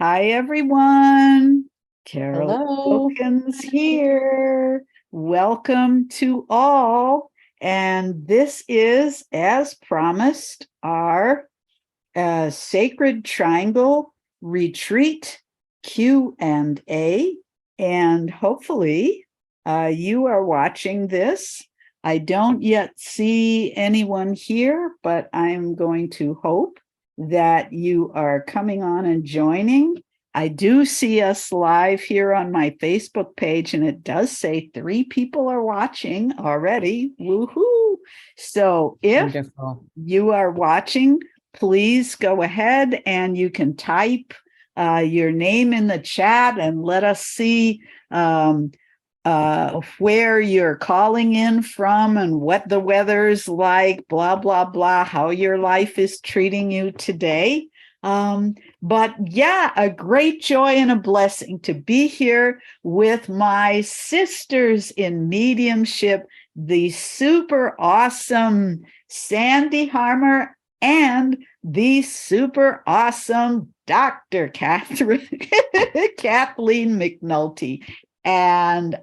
Hi, everyone. Carolyn Hello. Wilkins here. Welcome to all. And this is, as promised, our Sacred Triangle Retreat Q&A. And hopefully you are watching this. I don't yet see anyone here, but I'm going to hope that you are coming on and joining. I do see us live here on my Facebook page, and it does say 3 people are watching already. Woohoo! So if Wonderful. you are watching, please go ahead and you can type your name in the chat and let us see where you're calling in from and what the weather's like, blah, blah, blah, how your life is treating you today. But yeah, a great joy and a blessing to be here with my sisters in mediumship, the super awesome Sandi Harmer and the super awesome Dr. Kathleen McNulty. And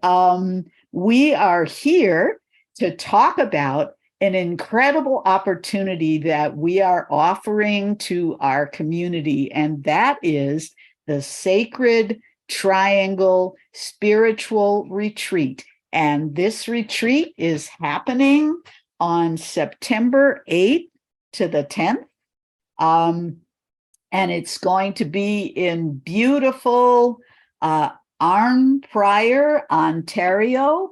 we are here to talk about an incredible opportunity that we are offering to our community, and that is the Sacred Triangle Spiritual Retreat. And this retreat is happening on September 8th to the 10th. And it's going to be in beautiful Arnprior, Ontario.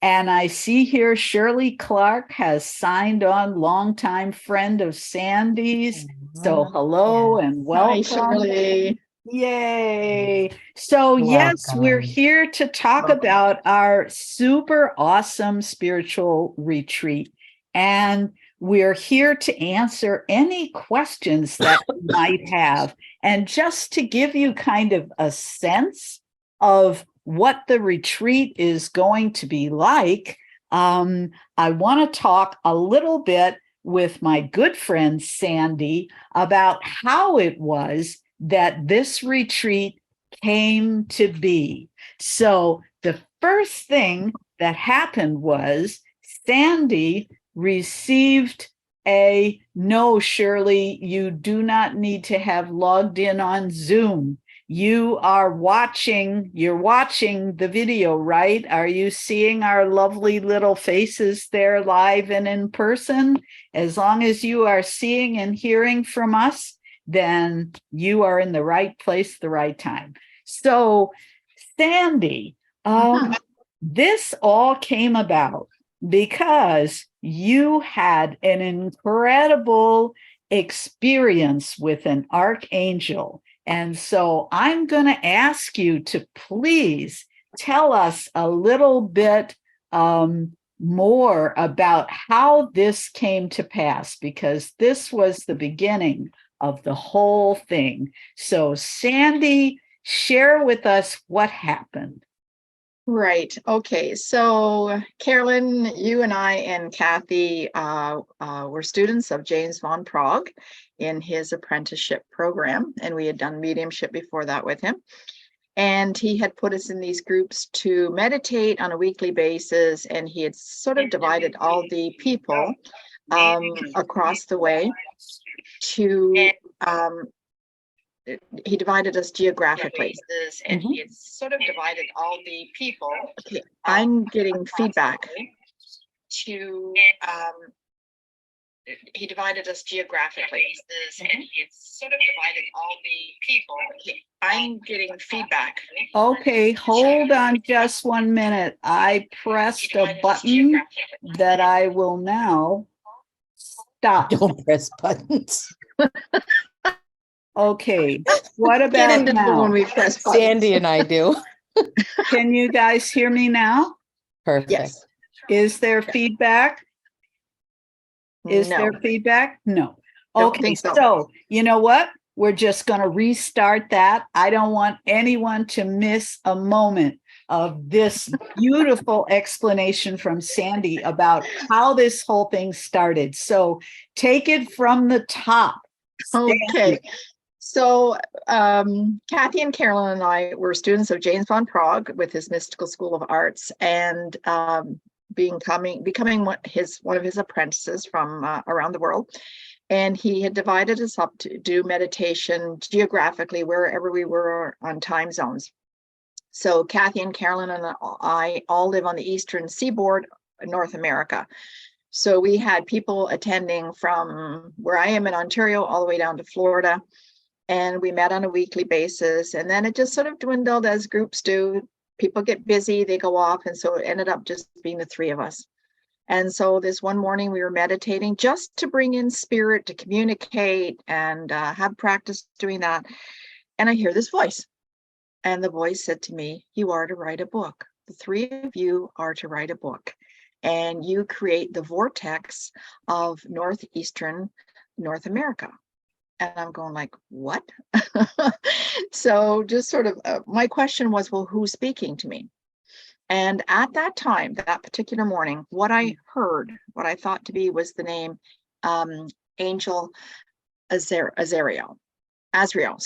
And I see here Shirley Clark has signed on, longtime friend of Sandy's. So hello and welcome. Hi, Shirley. Yay. So yes, we're here to talk about our super awesome spiritual retreat. And we're here to answer any questions that you might have. And just to give you kind of a sense of what the retreat is going to be like, I want to talk a little bit with my good friend Sandi about how it was that this retreat came to be. So the first thing that happened was Sandi received a no, Shirley, you do not need to have logged in on Zoom. You're watching the video, right? Are you seeing our lovely little faces there live and in person? As long as you are seeing and hearing from us, then you are in the right place, the right time. So, Sandi, this all came about because you had an incredible experience with an archangel. And so I'm going to ask you to please tell us a little bit more about how this came to pass, because this was the beginning of the whole thing. So Sandi, share with us what happened. Right. Okay. So, Carolyn, you and I and Kathy were students of James von Prague in his apprenticeship program, and we had done mediumship before that with him. And he had put us in these groups to meditate on a weekly basis, and he had sort of divided all the people across the way to he divided us geographically, and he had sort of divided all the people. Okay, I'm getting feedback. He divided us geographically, and he had sort of divided all the people. Okay, I'm getting feedback. Okay, hold on just 1 minute. I pressed a button that I will now stop. Don't press buttons. Okay, what about now? When we press buttons. Sandi and I do. Can you guys hear me now? Perfect. Yes. Is there feedback? Is there feedback? No. Okay, so you know what? We're just going to restart that. I don't want anyone to miss a moment of this beautiful explanation from Sandi about how this whole thing started. So take it from the top. Okay. So Kathy and Carolyn and I were students of James von Praagh with his Mystical School of Arts, and becoming one of his apprentices from around the world. And he had divided us up to do meditation geographically wherever we were on time zones. So Kathy and Carolyn and I all live on the eastern seaboard of North America. So we had people attending from where I am in Ontario all the way down to Florida. And we met on a weekly basis. And then it just sort of dwindled as groups do. People get busy, they go off. And so it ended up just being the three of us. And so this one morning we were meditating just to bring in spirit, to communicate and have practice doing that. And I hear this voice. And the voice said to me, "You are to write a book. The three of you are to write a book. And you create the vortex of northeastern North America." And I'm going like, what? So just sort of, my question was, well, who's speaking to me? And at that time, that particular morning, what I heard, what I thought to be was the name Angel Azariel. Azariel.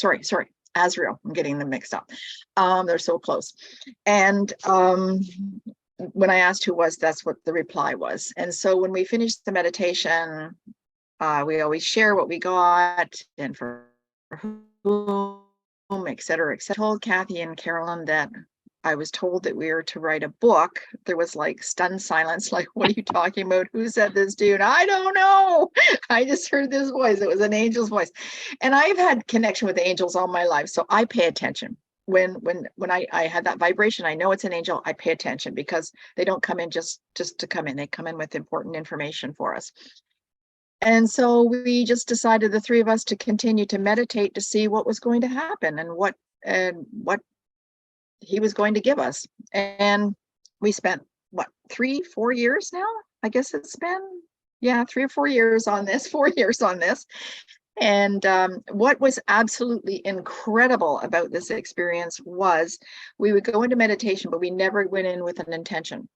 I'm getting them mixed up. They're so close. And when I asked who was, that's what the reply was. And so when we finished the meditation, we always share what we got and for whom, et cetera, et cetera. I told Kathy and Carolyn that I was told that we were to write a book. There was like stunned silence, like, what are you talking about? Who said this, dude? I don't know. I just heard this voice. It was an angel's voice. And I've had connection with angels all my life, so I pay attention. When I had that vibration, I know it's an angel. I pay attention because they don't come in just to come in. They come in with important information for us. And so we just decided, the three of us, to continue to meditate to see what was going to happen and what he was going to give us. And we spent 3-4 years now? I guess it's been 3 or 4 years on this, 4 years on this. And what was absolutely incredible about this experience was we would go into meditation, but we never went in with an intention.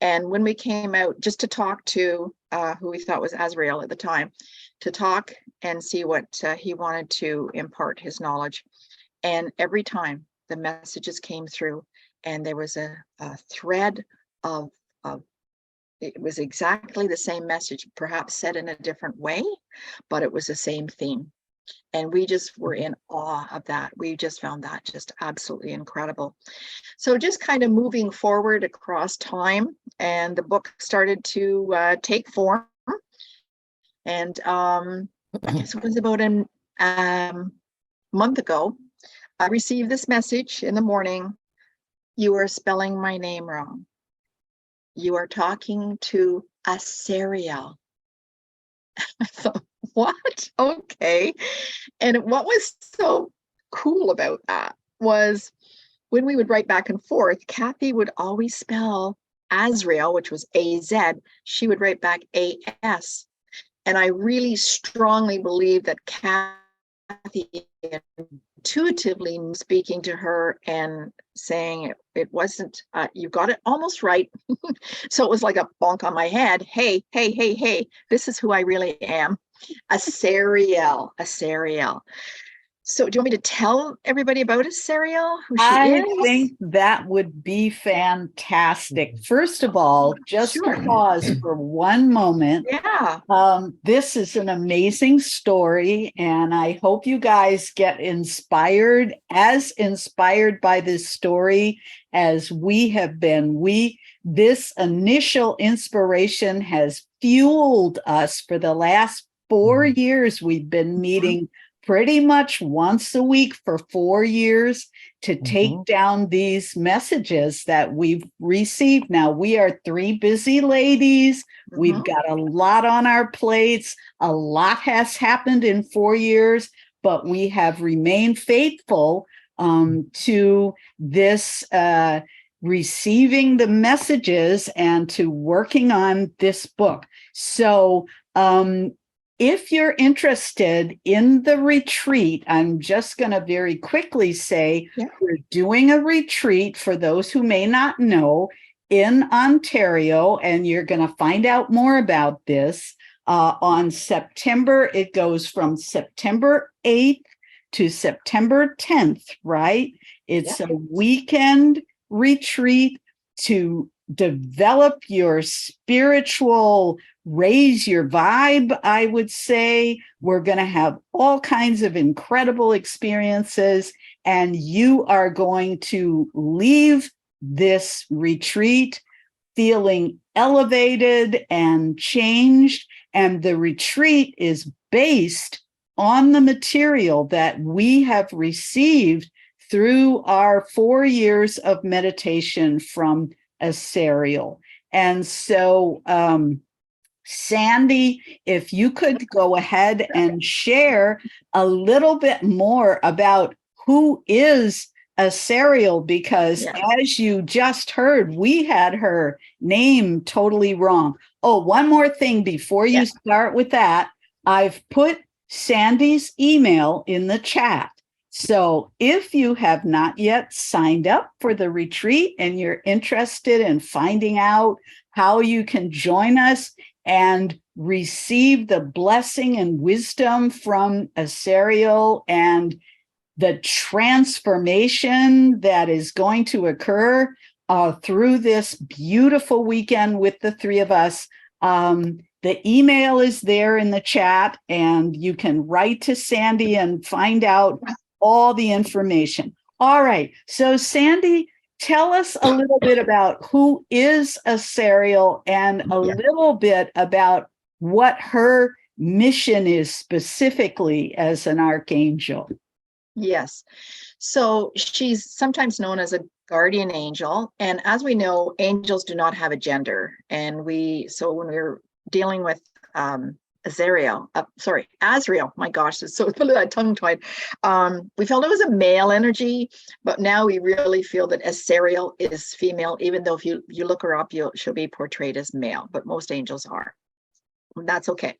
And when we came out just to talk to who we thought was Azariel at the time, to talk and see what he wanted to impart his knowledge. And every time the messages came through, and there was a thread of it was exactly the same message, perhaps said in a different way, but it was the same theme. And we just were in awe of that. We just found that just absolutely incredible. So just kind of moving forward across time, and the book started to take form. And I guess it was about a month ago, I received this message in the morning: "You are spelling my name wrong. You are talking to Asariel." I thought, what? Okay. And what was so cool about that was when we would write back and forth, Kathy would always spell Azrael, which was A-Z. She would write back A-S. And I really strongly believe that Kathy intuitively speaking to her and saying it wasn't, you got it almost right. So it was like a bonk on my head. Hey, this is who I really am. Asariel. So do you want me to tell everybody about Asariel, who she is? I think that would be fantastic. First of all, just pause for one moment. Yeah. This is an amazing story, and I hope you guys get inspired by this story as we have been. This initial inspiration has fueled us for the last 4 years. We've been meeting pretty much once a week for 4 years to take down these messages that we've received. Now, we are 3 busy ladies. We've got a lot on our plates. A lot has happened in 4 years, but we have remained faithful to this receiving the messages and to working on this book. So, if you're interested in the retreat, I'm just going to very quickly say we're doing a retreat, for those who may not know, in Ontario, and you're going to find out more about this on September. It goes from September 8th to September 10th, right? It's Yep. a weekend retreat to develop your spiritual, raise your vibe, I would say. We're going to have all kinds of incredible experiences, and you are going to leave this retreat feeling elevated and changed. And the retreat is based on the material that we have received through our 4 years of meditation from Asariel. And so, Sandi, if you could go ahead and share a little bit more about who is Asariel, because as you just heard, we had her name totally wrong. Oh, one more thing before you start with that. I've put Sandi's email in the chat. So if you have not yet signed up for the retreat and you're interested in finding out how you can join us and receive the blessing and wisdom from Asariel and the transformation that is going to occur through this beautiful weekend with the three of us, the email is there in the chat, and you can write to Sandi and find out all the information. All right. So Sandi, tell us a little bit about who is Asariel and a little bit about what her mission is specifically as an archangel. Yes. So she's sometimes known as a guardian angel. And as we know, angels do not have a gender. And so when we're dealing with Azariel, my gosh, it's so tongue-tied. We felt it was a male energy, but now we really feel that Asariel is female, even though if you look her up, she'll be portrayed as male, but most angels are. That's okay.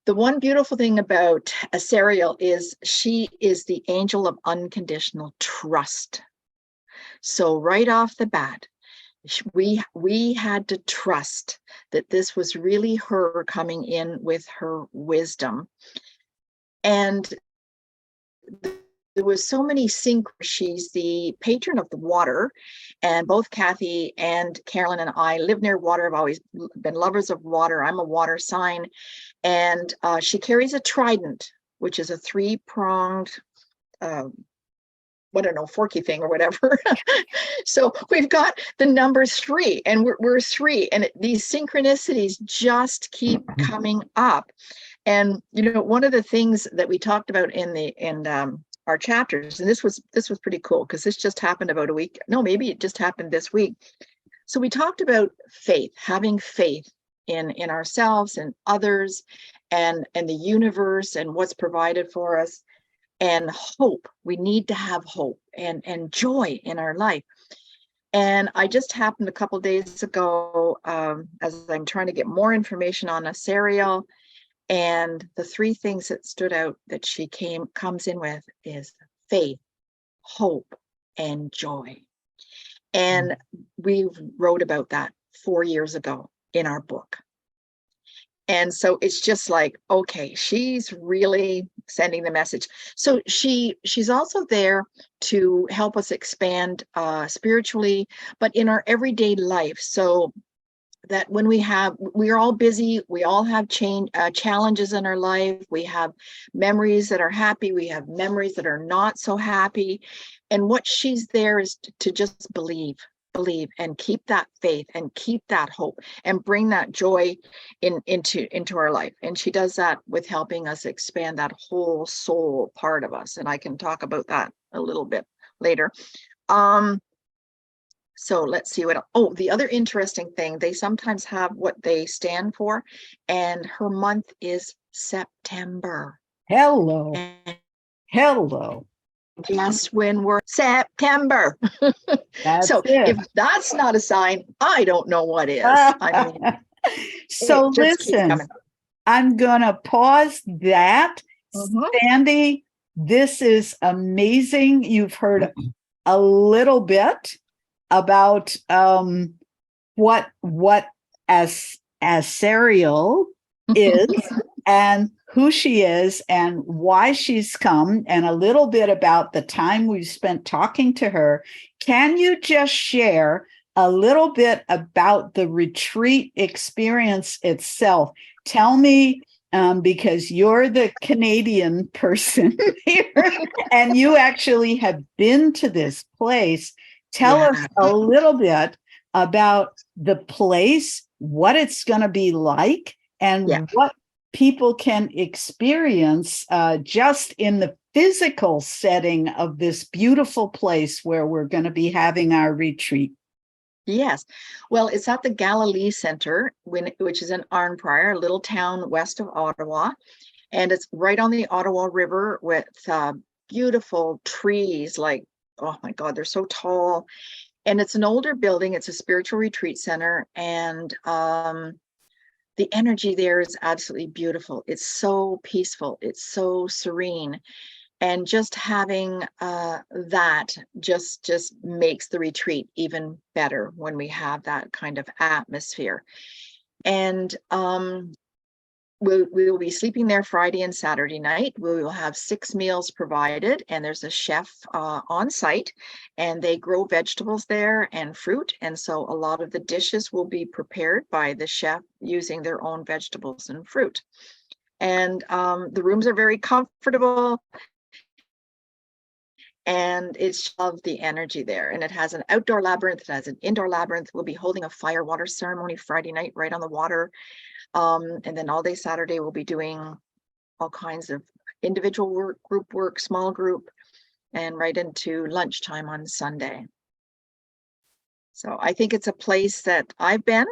The one beautiful thing about Asariel is she is the angel of unconditional trust. So right off the bat, we had to trust that this was really her coming in with her wisdom. And there was so many she's the patron of the water, and both Kathy and Carolyn and I live near water. I've always been lovers of water. I'm a water sign. And she carries a trident, which is a 3-pronged, forky thing or whatever. So we've got the number 3, and we're 3, and these synchronicities just keep coming up. And one of the things that we talked about in our chapters, and this was pretty cool because this just happened about a week. No, maybe it just happened this week. So we talked about faith, having faith in ourselves and others, and the universe and what's provided for us. And hope. We need to have hope and joy in our life. And I just happened a couple of days ago, as I'm trying to get more information on Asariel, and the 3 things that stood out that she comes in with is faith, hope, and joy. And we wrote about that 4 years ago in our book. And so it's just like, okay, she's really sending the message. So she's also there to help us expand spiritually, but in our everyday life. So that when we're all busy, we all have challenges in our life. We have memories that are happy. We have memories that are not so happy. And what she's there is to just believe and keep that faith and keep that hope and bring that joy into our life. And she does that with helping us expand that whole soul part of us. And I can talk about that a little bit later. So let's see the other interesting thing, they sometimes have what they stand for, and her month is September. Hello. Guess when we're September. So it. if that's not a sign, I don't know what is. I mean, so listen, I'm gonna pause that. Sandi, this is amazing. You've heard a little bit about what Asariel is and who she is and why she's come, and a little bit about the time we've spent talking to her, can you just share a little bit about the retreat experience itself? Tell me, because you're the Canadian person here, and you actually have been to this place. Tell us a little bit about the place, what it's going to be like, and what people can experience just in the physical setting of this beautiful place where we're going to be having our retreat. Yes. Well, it's at the Galilee Ctr, which is in Arnprior, a little town west of Ottawa. And it's right on the Ottawa River with beautiful trees, like, oh my God, they're so tall. And it's an older building. It's a spiritual retreat center. And the energy there is absolutely beautiful. It's so peaceful. It's so serene. And just having that just makes the retreat even better when we have that kind of atmosphere. And we will be sleeping there Friday and Saturday night. We will have 6 meals provided, and there's a chef on site, and they grow vegetables there and fruit. And so a lot of the dishes will be prepared by the chef using their own vegetables and fruit. And the rooms are very comfortable. And it's of the energy there. And it has an outdoor labyrinth, it has an indoor labyrinth. We'll be holding a fire water ceremony Friday night right on the water. And then all day Saturday, we'll be doing all kinds of individual work, group work, small group, and right into lunchtime on Sunday. So I think it's a place that I've been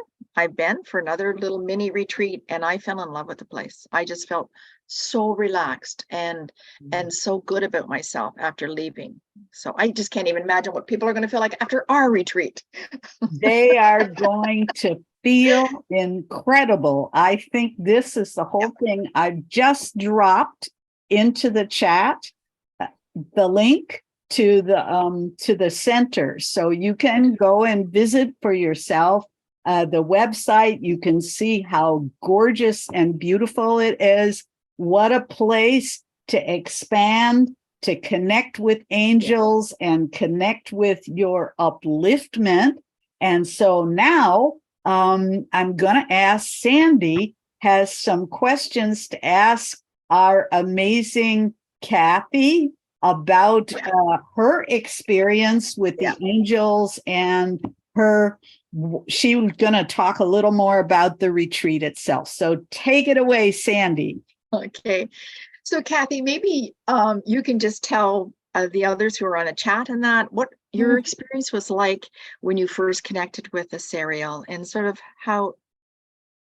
for another little mini retreat, and I fell in love with the place. I just felt so relaxed and so good about myself after leaving. So I just can't even imagine what people are going to feel like after our retreat. They are going to feel incredible. I think this is the whole thing. I've just dropped into the chat the link to the center, so you can go and visit for yourself. The website, you can see how gorgeous and beautiful it is. What a place to expand, to connect with angels and connect with your upliftment. And so now I'm going to ask Sandi has some questions to ask our amazing Kathy about her experience with the angels, and she was going to talk a little more about the retreat itself. So take it away, Sandi. Okay. So Kathy, maybe you can just tell the others who are on a chat and that what your experience was like when you first connected with Asariel, and sort of how,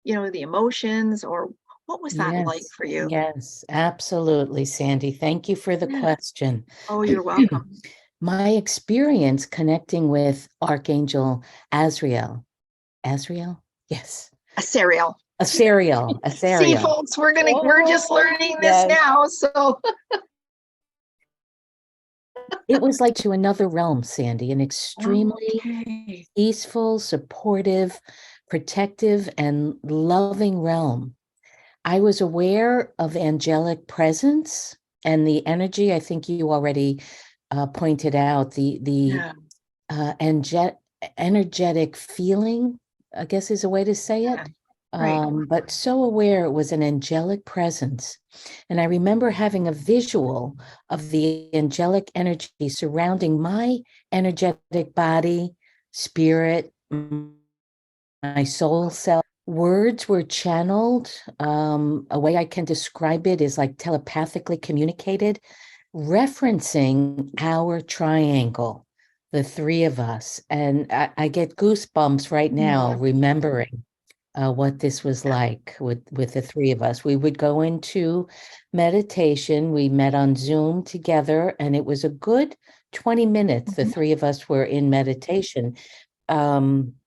the emotions, or what was that like for you? Yes, absolutely, Sandi. Thank you for the question. Oh, you're welcome. My experience connecting with Archangel Azariel. Azariel? Yes. Asariel. Asariel. See, folks, we're just learning this now. So it was like to another realm, Sandi, an extremely peaceful, supportive, protective, and loving realm. I was aware of angelic presence and the energy. I think you already pointed out the energetic feeling, I guess is a way to say it. But so aware it was an angelic presence. And I remember having a visual of the angelic energy surrounding my energetic body, spirit, my soul self. Words were channeled. A way I can describe it is like telepathically communicated, referencing our triangle, the three of us. And I get goosebumps right now remembering what this was like with the three of us. We would go into meditation. We met on Zoom together, and it was a good 20 minutes. The three of us were in meditation,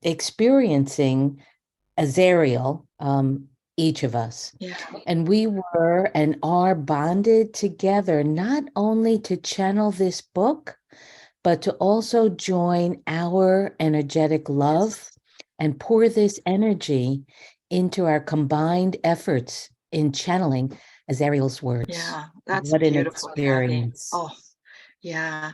experiencing Azariel, each of us. And we were and are bonded together, not only to channel this book, but to also join our energetic love and pour this energy into our combined efforts in channeling Azariel's words. Yeah, that's What an beautiful, Kathy. experience. Oh, yeah.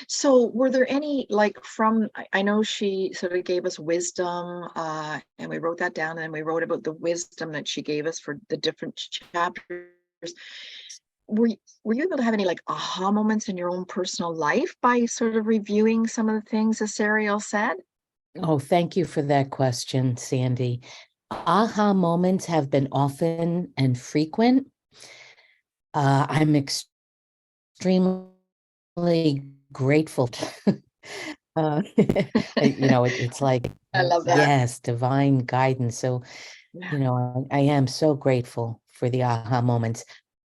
So were there any, like, from, I know she sort of gave us wisdom, and we wrote that down, and then we wrote about the wisdom that she gave us for the different chapters. Were you able to have any, like, aha moments in your own personal life by sort of reviewing some of the things Asariel said? Oh, thank you for that question, Sandi. Aha moments have been often and frequent. I'm extremely grateful. It's like, I love that. yes, divine guidance. So, Yeah. I am so grateful for the aha moments.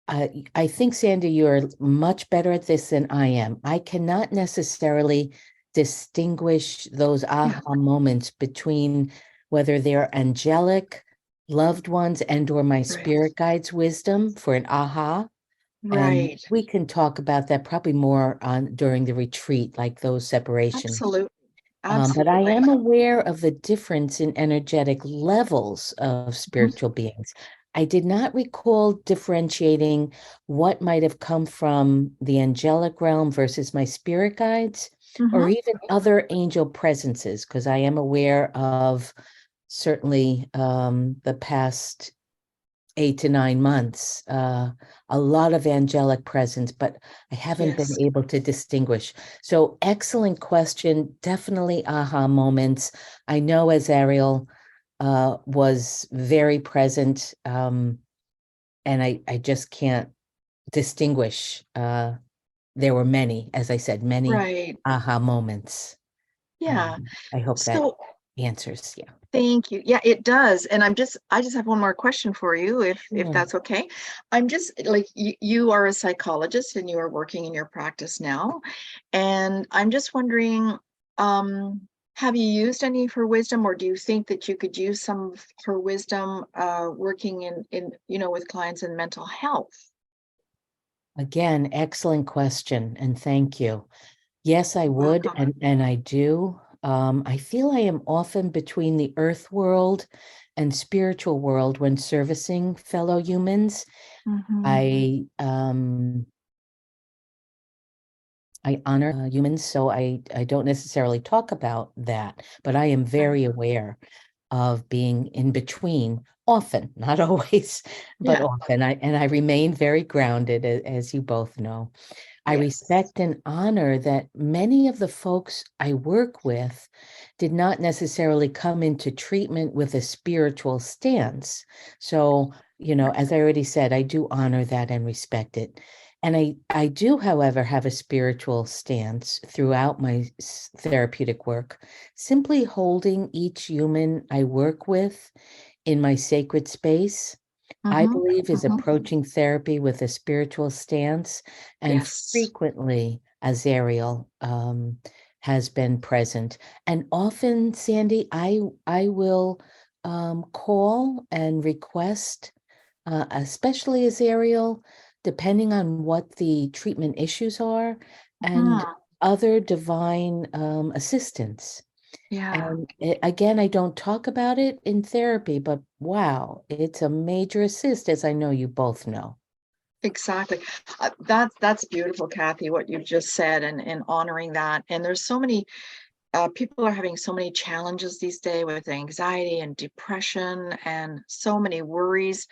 I think, Sandi, you're much better at this than I am. I cannot necessarily distinguish those Yeah. aha moments between whether they're angelic, loved ones, and or my Right. spirit guides' wisdom for an aha. And Right. we can talk about that probably more on during the retreat, like those separations. Absolutely. But I Absolutely. am aware of the difference in energetic levels of Mhm. spiritual beings. I did not recall differentiating what might have come from the angelic realm versus my spirit guides, or Mhm. even other angel presences, because I am aware of certainly the past 8 to 9 months, a lot of angelic presence, but I haven't been Yes. able to distinguish. So excellent question. Definitely aha moments. I know Azariel was very present, and I just can't distinguish. There were many, as I said, many Right. aha moments. Yeah. I hope that So answers. Yeah. thank you. Yeah, it does. And I just have one more question for you, if Sure. that's okay. I'm just like, you are a psychologist and you are working in your practice now. And I'm just wondering, um, have you used any of her wisdom, or do you think that you could use some of her wisdom working in with clients in mental health? Again, excellent question, and thank you. Yes, I would, Welcome. and I do. I feel I am often between the earth world and spiritual world when servicing fellow humans. Hmm. I honor humans, so I don't necessarily talk about that, but I am very aware of being in between often, not always, but Yeah. often. I remain very grounded, as you both know. I Yes. respect and honor that many of the folks I work with did not necessarily come into treatment with a spiritual stance. So, as I already said, I do honor that and respect it. And I do, however, have a spiritual stance throughout my therapeutic work, simply holding each human I work with in my sacred space. I Hmm. believe is Hmm. approaching therapy with a spiritual stance, and Yes. frequently Azariel has been present. And often, Sandi, I will call and request, especially Azariel, depending on what the treatment issues are, and Hmm. other divine assistance. Yeah. And again, I don't talk about it in therapy, but wow, it's a major assist, as I know you both know. Exactly. That's beautiful, Kathy, what you just said, and honoring that. And there's so many people are having so many challenges these days with anxiety and depression and so many worries,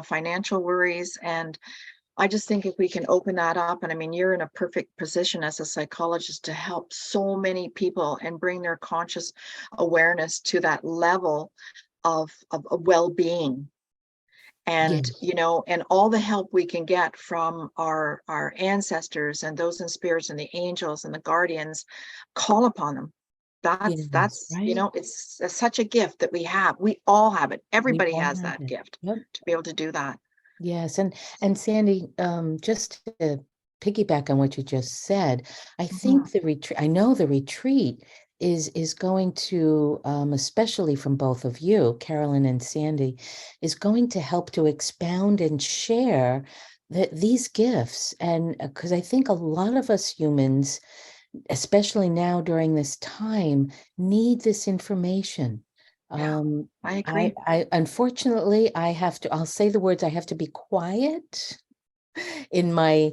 financial worries. And I just think if we can open that up, and I mean, you're in a perfect position as a psychologist to help so many people and bring their conscious awareness to that level of well-being. And Yes, and all the help we can get from our ancestors and those in spirits and the angels and the guardians, call upon them. yes, That's right? it's such a gift that we all have it. We Everybody all has have that it. gift Yep. to be able to do that. Yes, and Sandi, just to piggyback on what you just said, I Mhm. think the retreat, I know the retreat is going to, especially from both of you, Carolyn and Sandi, is going to help to expound and share these gifts. And because I think a lot of us humans, especially now during this time, need this information. I agree. I unfortunately I'll say the words, I have to be quiet in my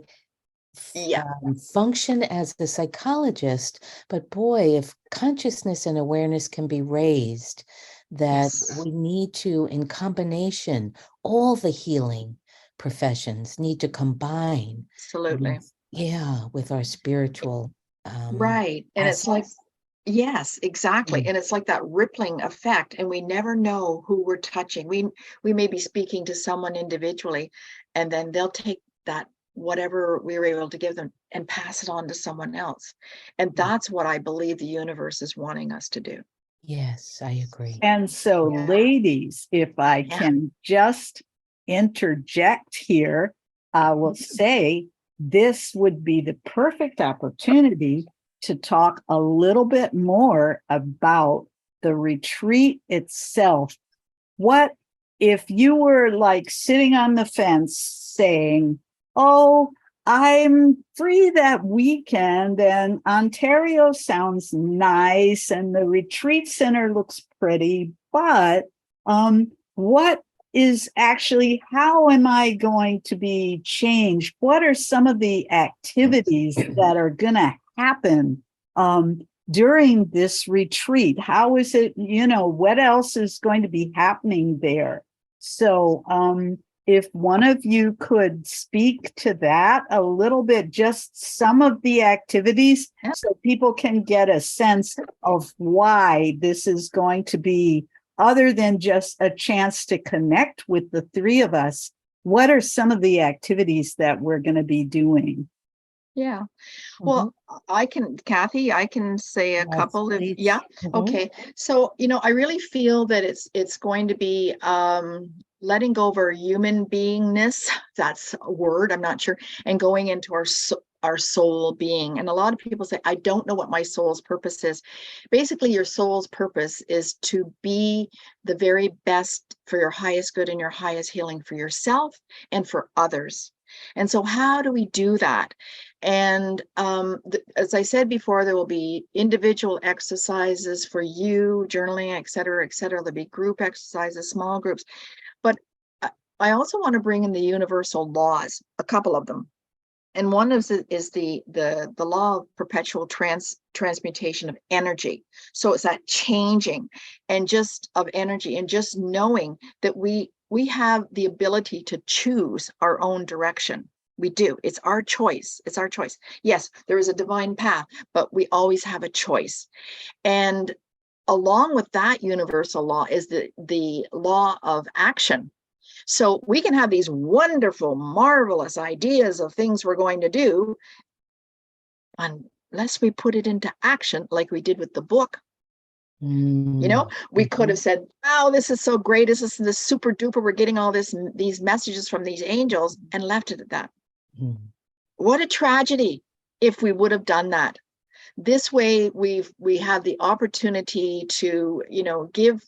function as the psychologist, but boy, if consciousness and awareness can be raised, that we need to, in combination, all the healing professions need to combine. Absolutely. With our spiritual. Right. And it's like, yes, exactly. And it's like that rippling effect, and we never know who we're touching. We may be speaking to someone individually, and then they'll take that whatever we were able to give them and pass it on to someone else. And that's what I believe the universe is wanting us to do. Yes, I agree. And so, ladies, if I can just interject here, I will say this would be the perfect opportunity to talk a little bit more about the retreat itself. What if you were like sitting on the fence saying, oh, I'm free that weekend and Ontario sounds nice and the retreat center looks pretty, but what is actually, how am I going to be changed? What are some of the activities that are going to happen during this retreat? How is it, what else is going to be happening there? So if one of you could speak to that a little bit, just some of the activities, so people can get a sense of why this is going to be, other than just a chance to connect with the three of us, what are some of the activities that we're going to be doing? Yeah. Well, Kathy, I can say a couple of, okay. So, I really feel that it's going to be letting go of our human beingness. That's a word, I'm not sure, and going into our soul being. And a lot of people say, I don't know what my soul's purpose is. Basically, your soul's purpose is to be the very best for your highest good and your highest healing for yourself and for others. And so how do we do that? And as I said before, there will be individual exercises for you, journaling, et cetera, et cetera. There'll be group exercises, small groups. But I also want to bring in the universal laws, a couple of them. And one is the law of perpetual transmutation of energy. So it's that changing and just of energy, and just knowing that we have the ability to choose our own direction. We do. It's our choice. It's our choice. Yes, there is a divine path, but we always have a choice. And along with that universal law is the law of action. So we can have these wonderful, marvelous ideas of things we're going to do, unless we put it into action like we did with the book. We could have said, oh, this is so great. This is the super duper. We're getting all these messages from these angels, and left it at that. What a tragedy if we would have done that. This way we have the opportunity to, give,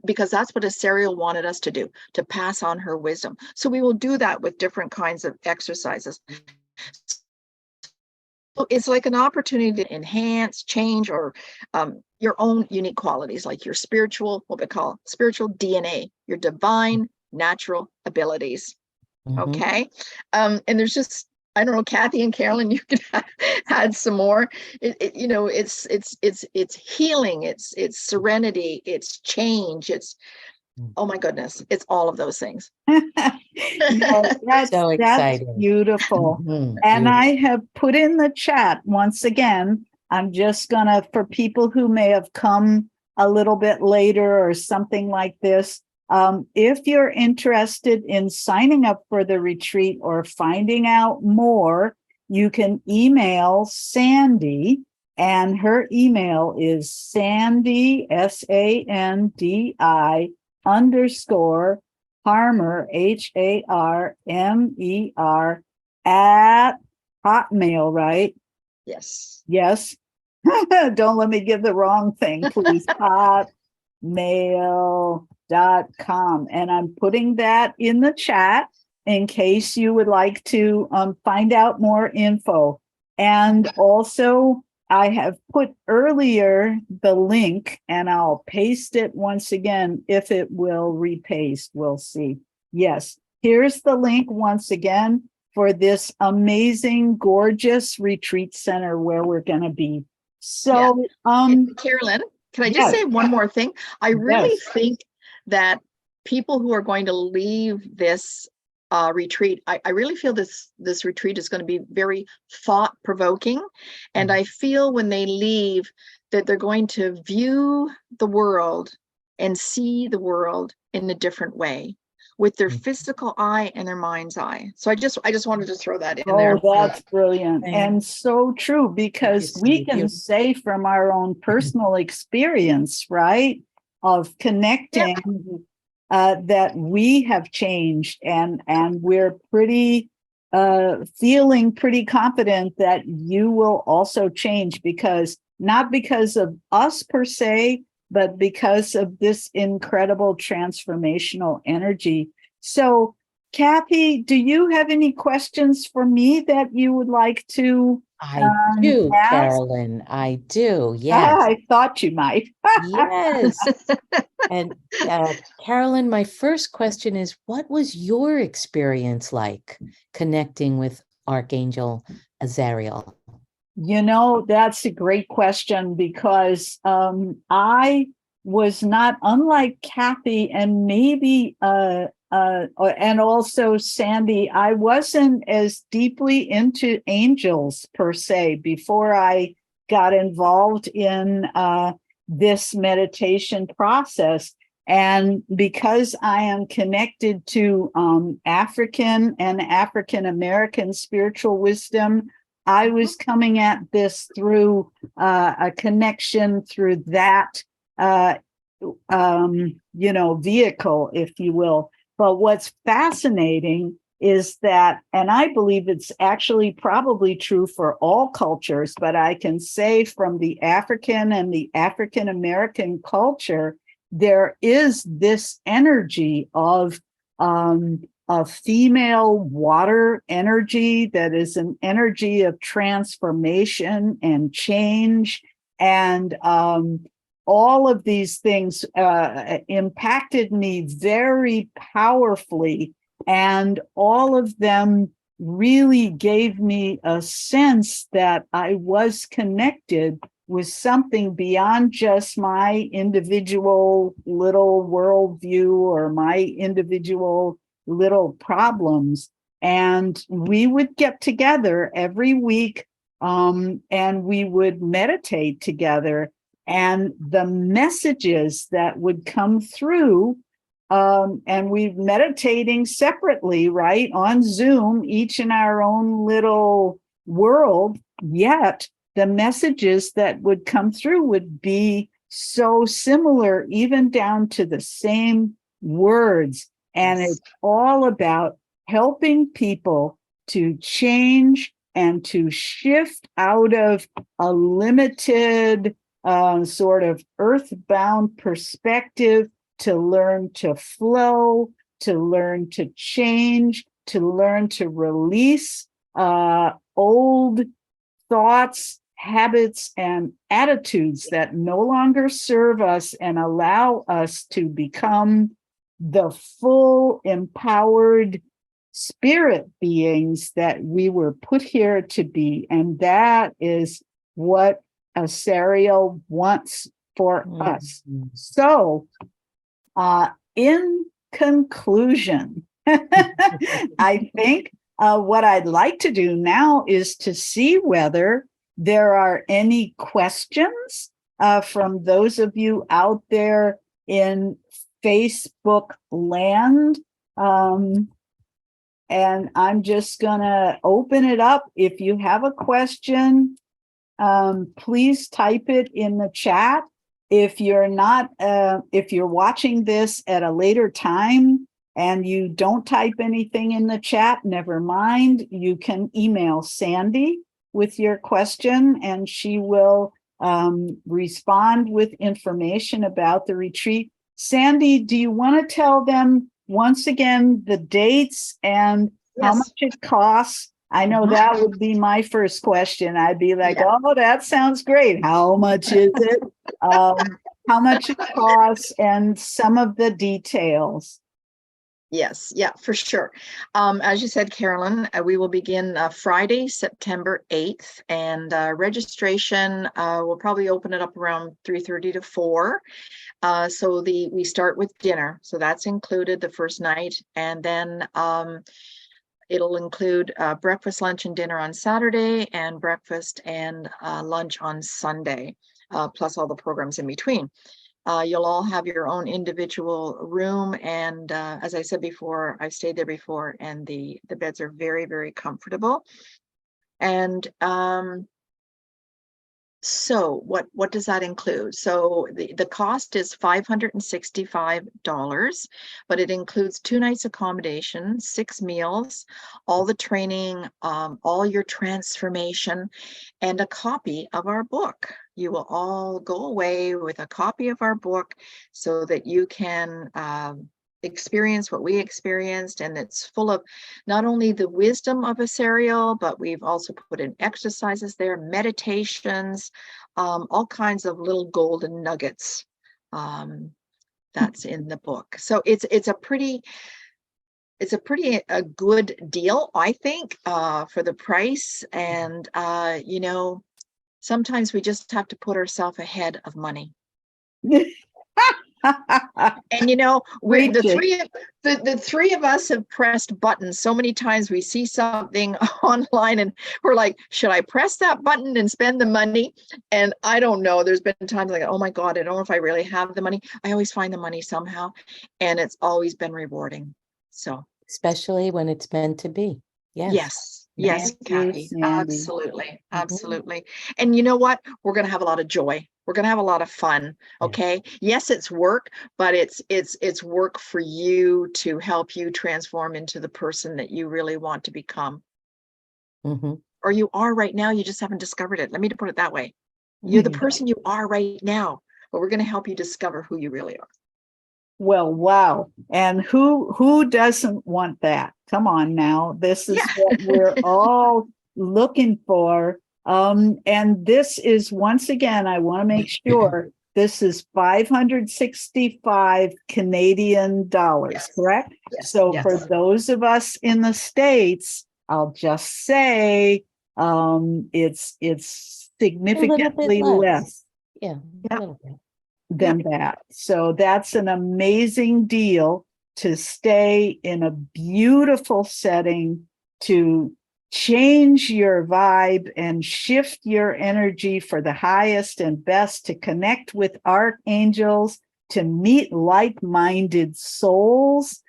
because that's what Asariel wanted us to do, to pass on her wisdom. So we will do that with different kinds of exercises. So it's like an opportunity to enhance, change, or your own unique qualities, like your spiritual, what we call spiritual DNA, your divine natural abilities. Okay. And there's just, I don't know, Kathy and Carolyn, you could add some more. It's healing, it's serenity, it's change, it's, oh my goodness, it's all of those things. That's so exciting. That's beautiful. And I have put in the chat once again. I'm just gonna, for people who may have come a little bit later or something like this, if you're interested in signing up for the retreat or finding out more, you can email Sandi, and her email is Sandi, SANDI _ Harmer, HARMER at Hotmail, right? Yes. Yes. Don't let me give the wrong thing, please. Hotmail.com. And I'm putting that in the chat in case you would like to find out more info. And also, I have put earlier the link, and I'll paste it once again. If it will repaste, we'll see. Yes, here's the link once again for this amazing, gorgeous retreat center where we're going to be. So, Carolyn, can I just yes. say one more thing? I really Yes. think that people who are going to leave this retreat, I really feel this retreat is going to be very thought-provoking. And I feel when they leave that they're going to view the world and see the world in a different way, with their physical eye and their mind's eye. So I just wanted to throw that in there. Oh, that's brilliant. And so true, because we can say from our own personal experience, right, of connecting, that we have changed, and we're pretty feeling pretty confident that you will also change, because not because of us per se, but because of this incredible transformational energy. So, Kathy, do you have any questions for me that you would like to I do, ask? Carolyn. I do. Yes. I thought you might. Yes. And Carolyn, my first question is, what was your experience like connecting with Archangel Azariel? You know, that's a great question, because I was not, unlike Kathy and maybe and also Sandi, I wasn't as deeply into angels per se before I got involved in this meditation process. And because I am connected to African and African American spiritual wisdom, I was coming at this through a connection through that, vehicle, if you will. But what's fascinating is that, and I believe it's actually probably true for all cultures, but I can say from the African and the African American culture, there is this energy of a female water energy that is an energy of transformation and change. And all of these things impacted me very powerfully. And all of them really gave me a sense that I was connected with something beyond just my individual little worldview or my individual little problems. And we would get together every week, and we would meditate together. And the messages that would come through, and we meditating separately, right, on Zoom, each in our own little world, yet the messages that would come through would be so similar, even down to the same words. And it's all about helping people to change and to shift out of a limited sort of earthbound perspective, to learn to flow, to learn to change, to learn to release old thoughts, habits, and attitudes that no longer serve us, and allow us to become the full empowered spirit beings that we were put here to be. And that is what Asariel wants for us. So, in conclusion, I think what I'd like to do now is to see whether there are any questions from those of you out there in Facebook land. And I'm just going to open it up. If you have a question, please type it in the chat. If you're not, if you're watching this at a later time and you don't type anything in the chat, never mind. You can email Sandi with your question, and she will respond with information about the retreat. Sandi, do you want to tell them once again the dates and how much it costs? I know that would be my first question. I'd be like, oh, that sounds great. How much is it? How much it costs and some of the details. Yes, yeah, for sure. As you said, Carolyn, we will begin Friday, September 8th, and registration, we'll probably open it up around 3:30 to 4. So we start with dinner, so that's included the first night, and then it'll include breakfast, lunch, and dinner on Saturday, and breakfast and lunch on Sunday, plus all the programs in between. You'll all have your own individual room, and as I said before, I've stayed there before, and the beds are very, very comfortable. And so what does that include? So the cost is $565, but it includes 2 nights accommodation, 6 meals, all the training, all your transformation, and a copy of our book. You will all go away with a copy of our book so that you can experience what we experienced, and it's full of not only the wisdom of Asariel, but we've also put in exercises there, meditations, all kinds of little golden nuggets that's in the book. So it's a pretty good deal, I think, for the price. And you know, sometimes we just have to put ourselves ahead of money. And you know, the three of us have pressed buttons so many times. We see something online and we're like, should I press that button and spend the money? And I don't know. There's been times like, oh my God, I don't know if I really have the money. I always find the money somehow, and it's always been rewarding. So especially when it's meant to be. Yes, Kathy, absolutely. And you know what? We're going to have a lot of joy. We're going to have a lot of fun. Okay. Yes, it's work, but it's work for you to help you transform into the person that you really want to become. Or you are right now. You just haven't discovered it. Let me put it that way. You're the person you are right now, but we're going to help you discover who you really are. Well, wow. And who doesn't want that? Come on now. This is what we're all looking for. And this is, once again, I want to make sure this is 565 Canadian dollars, correct? So for those of us in the States, I'll just say it's significantly less. Than that. So that's an amazing deal to stay in a beautiful setting, to change your vibe and shift your energy for the highest and best, to connect with archangels, to meet like-minded souls,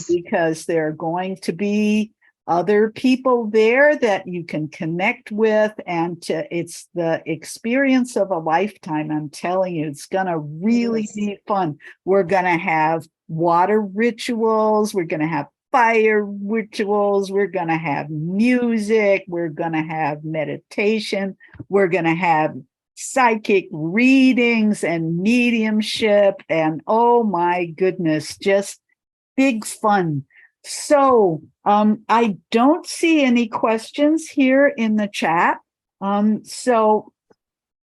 because there are going to be other people there that you can connect with, and it's the experience of a lifetime. I'm telling you, it's going to really be fun. We're going to have water rituals. We're going to have fire rituals. We're going to have music. We're going to have meditation. We're going to have psychic readings and mediumship. And oh my goodness, just big fun. So I don't see any questions here in the chat. So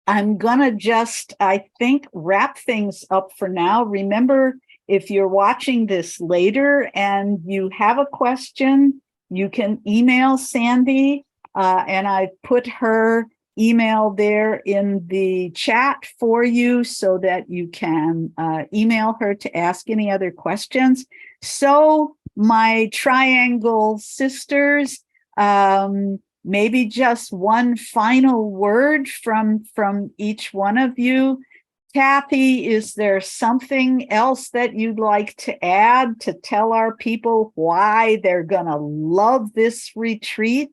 I'm gonna just, I think, wrap things up for now. Remember, if you're watching this later and you have a question, you can email Sandi, and I put her email there in the chat for you so that you can email her to ask any other questions. So my triangle sisters, maybe just one final word from each one of you. Kathy, is there something else that you'd like to add to tell our people why they're going to love this retreat?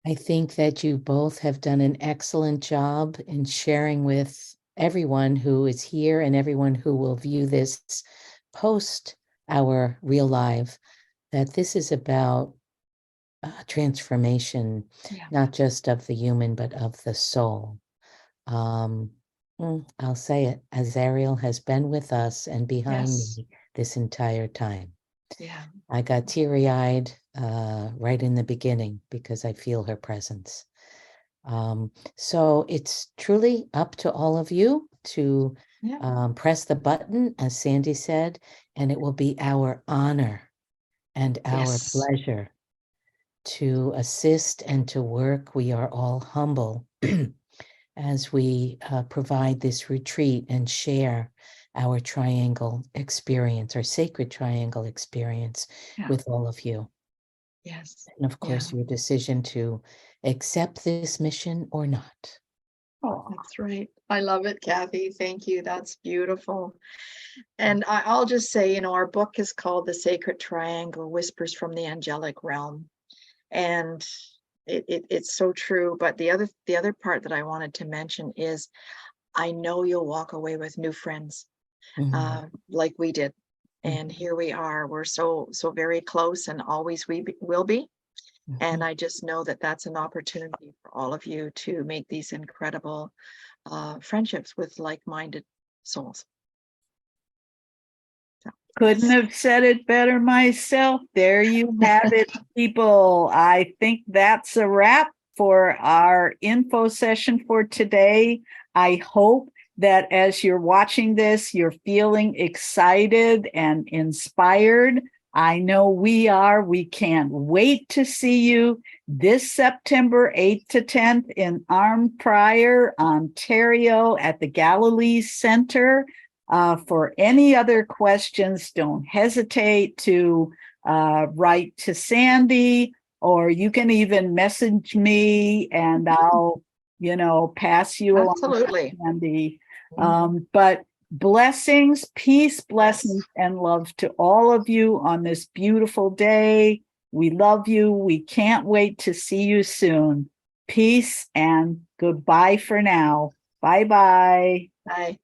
I think that you both have done an excellent job in sharing with everyone who is here and everyone who will view this post our real life, that this is about transformation, not just of the human, but of the soul. I'll say it, Azariel has been with us and behind me this entire time. I got teary-eyed right in the beginning because I feel her presence. So it's truly up to all of you to press the button, as Sandi said, and it will be our honor and our pleasure to assist and to work. We are all humble as we provide this retreat and share our triangle experience, our sacred triangle experience with all of you. Yes. And of course, your decision to accept this mission or not. Oh, that's right. I love it, Kathy. Thank you. That's beautiful. And I'll just say, our book is called The Sacred Triangle, Whispers from the Angelic Realm. And it's so true. But the other part that I wanted to mention is I know you'll walk away with new friends, like we did. And here we are. We're so very close, and always will be. And I just know that that's an opportunity for all of you to make these incredible friendships with like-minded souls. So, couldn't have said it better myself. There you have it, people. I think that's a wrap for our info session for today. I hope that as you're watching this, you're feeling excited and inspired. I know we are. We can't wait to see you this September 8th to 10th in Arnprior, Ontario at the Galilee Ctr. For any other questions, don't hesitate to write to Sandi, or you can even message me and I'll, pass you along to Sandi. But blessings, peace, blessings, and love to all of you on this beautiful day. We love you. We can't wait to see you soon. Peace and goodbye for now. Bye-bye. Bye.